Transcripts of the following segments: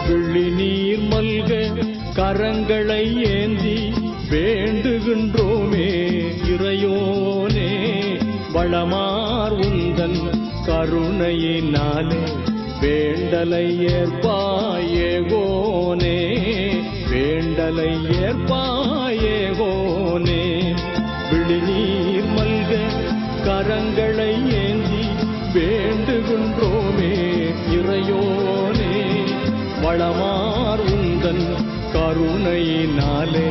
விழி நீர் மல்க கரங்களை ஏந்தி வேண்டுகின்றோமே இறையோனே வளமார் உந்தன் கருணையினாலே வேண்டலை ஏற்பாயேகோனே வேண்டலை ஏற்பாயேகோனே விழிநீர் மல்க கரங்களை ஏந்தி வேண்டுகின்றோமே இறையோனே வளமார் உந்தன் கருணையினாலே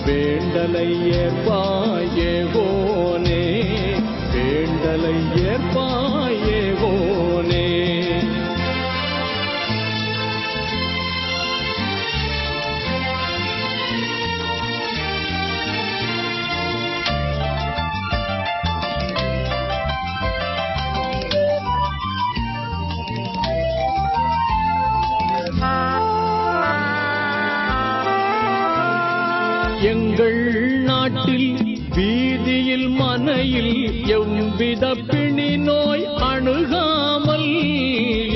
வேண்டலை ஏற்பாயேகோனே வேண்டலை ஏற்பாயேகோனே எங்கள் நாட்டில் வீதியில் மனையில் எவ்வித பிணி நோய் அணுகாமல்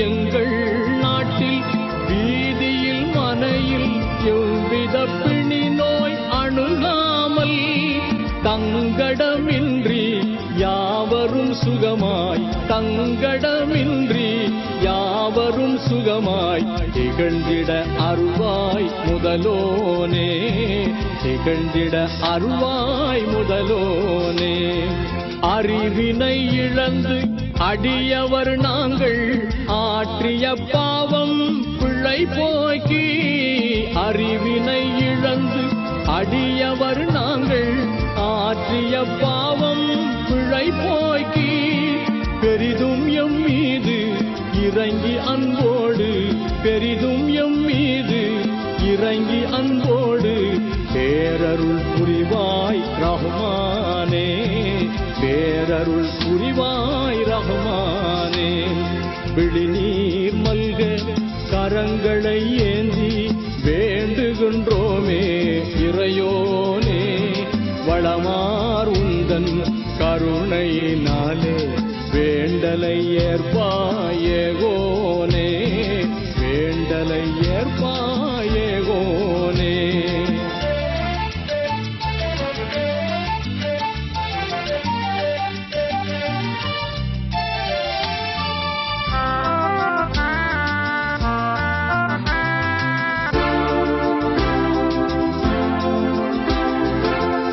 எங்கள் நாட்டில் வீதியில் மனையில் எவ்வித பிணி நோய் அணுகாமல் தங்கடமின்றி யாவரும் சுகமாய் தங்கடமின்றி யாவரும் சுகமாய் திகழ்ந்திட அருள்வாய் முதலோனே திகழ்ந்திட அருள்வாய் முதலோனே அறிவினை இழந்து அடியவர் நாங்கள் ஆற்றிய பாவம் பிழை போக்கி அறிவினை இழந்து அடியவர் நாங்கள் ஆற்றிய பாவம் பிழை போக்கி பெரிதும் எம் மீது இறங்கி அன்போடு பெரிதும் எம் மீது இறங்கி அன்போடு பேரருள் புரிவாய் ரஹ்மானே பேரருள் புரிவாய் ரஹ்மானே விழிநீர் மல்க கரங்களை ஏந்தி வேண்டுகின்றோமே இறையோனே வளமார் உந்தன் கருணையினாலே வேண்டலை ஏற்பாயேகோனே வேண்டலை ஏற்பாயேகோனே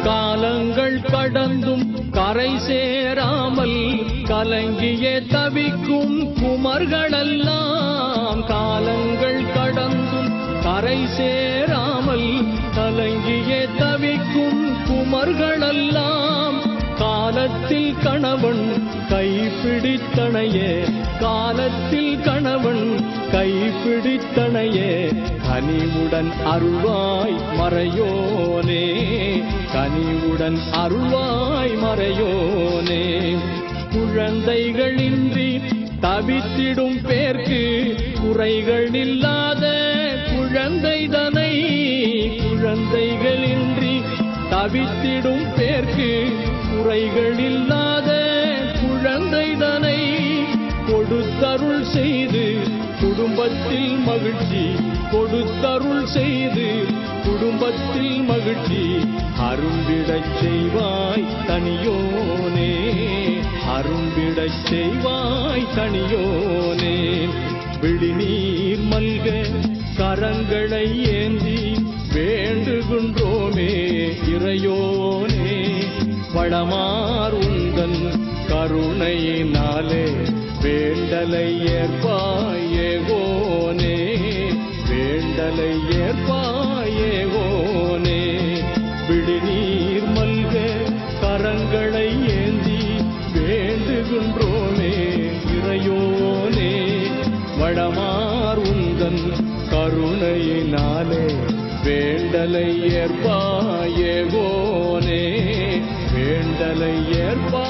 காலங்கள் கடந்தும் கரை சேராமல் கலங்கியே தவிக்கும் குமர்களெல்லாம் காலங்கள் கடந்தும் கரை சேராமல் கலங்கியே தவிக்கும் குமர்களெல்லாம் காலத்தில் கணவன் கைப்பிடித்தனையே காலத்தில் கணவன் கைப்பிடித்தனையே கனிவுடன் அருள்வாய் மறையோனே கனிவுடன் அருள்வாய் மறையோனே குழந்தைகளின்றி தவித்திடும் பேர்க்கு குறைகள் இல்லாத குழந்தைதனை குழந்தைகளின்றி தவித்திடும் பேர்க்கு குறைகள் இல்லாத குழந்தைதனை கொடுத்தருள் செய்து குடும்பத்தில் மகிழ்ச்சி கொடுத்தருள் செய்து குடும்பத்தில் மகிழ்ச்சி அரும்பிடச் செய்வாய் தனியோனே அரும்பிடச் செய்வாய் தனியோனே விழிநீர் மல்க கரங்களை ஏந்தி வேண்டுகின்றோமே இறையோனே வளமார் உந்தன் கருணையினாலே வேண்டலை ஏற்பாயேகோனே வேண்டலை ஏற்பாயேகோனே விழிநீர் மல்க கரங்களை ஏந்தி வேண்டுகின்றோமே இறையோனே வளமார் உந்தன் கருணையினாலே வேண்டலை ஏற்பாயேகோனே வேண்டலை ஏற்பா